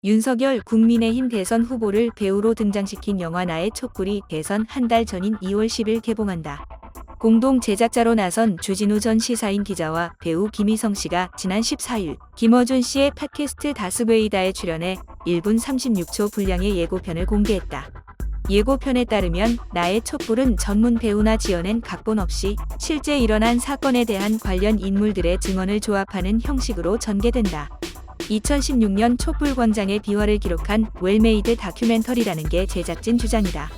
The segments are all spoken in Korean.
윤석열 국민의힘 대선 후보를 배우로 등장시킨 영화 나의 촛불이 대선 한 달 전인 2월 10일 개봉한다. 공동 제작자로 나선 주진우 전 시사인 기자와 배우 김희성 씨가 지난 14일 김어준 씨의 팟캐스트 다스베이다에 출연해 1분 36초 분량의 예고편을 공개했다. 예고편에 따르면 나의 촛불은 전문 배우나 지어낸 각본 없이 실제 일어난 사건에 대한 관련 인물들의 증언을 조합하는 형식으로 전개된다. 2016년 촛불광장의 비화를 기록한 웰메이드 다큐멘터리라는 게 제작진 주장이다.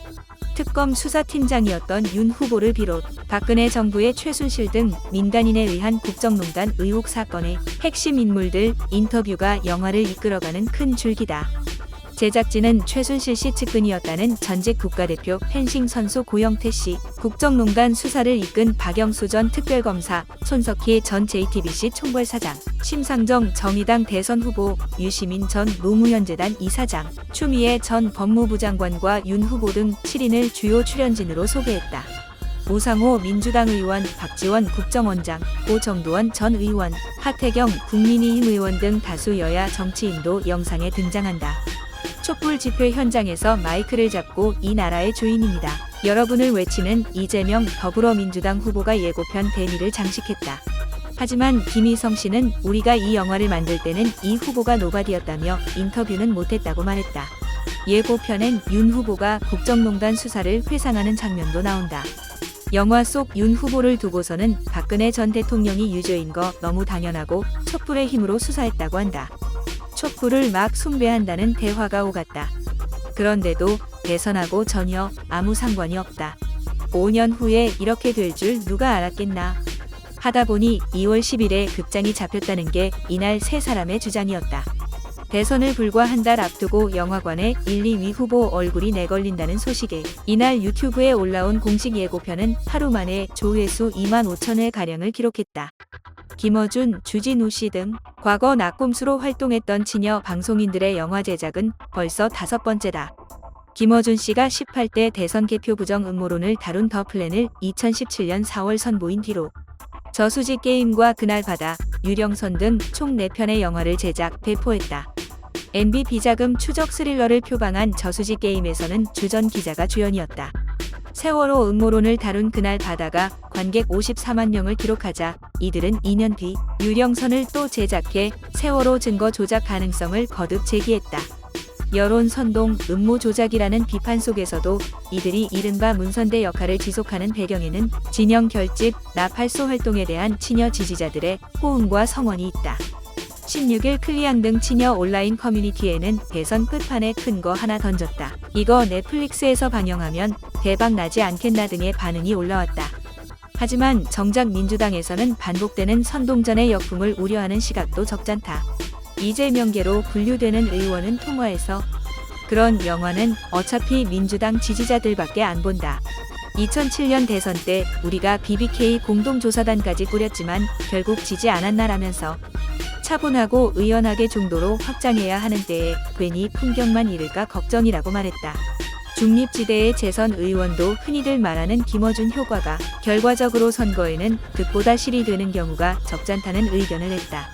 특검 수사팀장이었던 윤 후보를 비롯 박근혜 정부의 최순실 등 민간인에 의한 국정농단 의혹 사건의 핵심 인물들 인터뷰가 영화를 이끌어가는 큰 줄기다. 제작진은 최순실 씨 측근이었다는 전직 국가대표 펜싱 선수 고영태 씨, 국정농단 수사를 이끈 박영수 전 특별검사, 손석희 전 JTBC 총괄사장, 심상정 정의당 대선 후보, 유시민 전 노무현재단 이사장, 추미애 전 법무부 장관과 윤 후보 등 7인을 주요 출연진으로 소개했다. 오상호 민주당 의원, 박지원 국정원장, 고정도원 전 의원, 하태경 국민의힘 의원 등 다수 여야 정치인도 영상에 등장한다. 촛불 집회 현장에서 마이크를 잡고 이 나라의 주인입니다. 여러분을 외치는 이재명 더불어민주당 후보가 예고편 대미를 장식했다. 하지만 김희성 씨는 우리가 이 영화를 만들 때는 이 후보가 노바디였다며 인터뷰는 못했다고 말했다. 예고편엔 윤 후보가 국정농단 수사를 회상하는 장면도 나온다. 영화 속 윤 후보를 두고서는 박근혜 전 대통령이 유죄인 거 너무 당연하고 촛불의 힘으로 수사했다고 한다. 촛불을 막 숭배한다는 대화가 오갔다. 그런데도 대선하고 전혀 아무 상관이 없다. 5년 후에 이렇게 될 줄 누가 알았겠나. 하다 보니 2월 10일에 극장이 잡혔다는 게 이날 세 사람의 주장이었다. 대선을 불과 한 달 앞두고 영화관에 1, 2위 후보 얼굴이 내걸린다는 소식에 이날 유튜브에 올라온 공식 예고편은 하루 만에 조회수 2만 5천 회가량을 기록했다. 김어준, 주진우 씨 등 과거 낙곰수로 활동했던 친여 방송인들의 영화 제작은 벌써 5번째다. 김어준 씨가 18대 대선 개표 부정 음모론을 다룬 더 플랜을 2017년 4월 선보인 뒤로 저수지 게임과 그날 바다, 유령선 등 총 4편의 영화를 제작, 배포했다. MB 비자금 추적 스릴러를 표방한 저수지 게임에서는 주전 기자가 주연이었다. 세월호 음모론을 다룬 그날 바다가 관객 54만 명을 기록하자 이들은 2년 뒤 유령선을 또 제작해 세월호 증거 조작 가능성을 거듭 제기했다. 여론 선동, 음모 조작이라는 비판 속에서도 이들이 이른바 문선대 역할을 지속하는 배경에는 진영 결집, 나팔소 활동에 대한 친여 지지자들의 호응과 성원이 있다. 16일 클리앙 등 친여 온라인 커뮤니티에는 대선 끝판에 큰 거 하나 던졌다. 이거 넷플릭스에서 방영하면 대박 나지 않겠나 등의 반응이 올라왔다. 하지만 정작 민주당에서는 반복되는 선동전의 역풍을 우려하는 시각도 적잖다. 이재명계로 분류되는 의원은 통화해서 그런 영화는 어차피 민주당 지지자들밖에 안 본다. 2007년 대선 때 우리가 BBK 공동조사단까지 꾸렸지만 결국 지지 않았나라면서 차분하고 의연하게 정도로 확장해야 하는 때에 괜히 풍경만 잃을까 걱정이라고 말했다. 중립지대의 재선 의원도 흔히들 말하는 김어준 효과가 결과적으로 선거에는 득보다 실이 되는 경우가 적잖다는 의견을 냈다.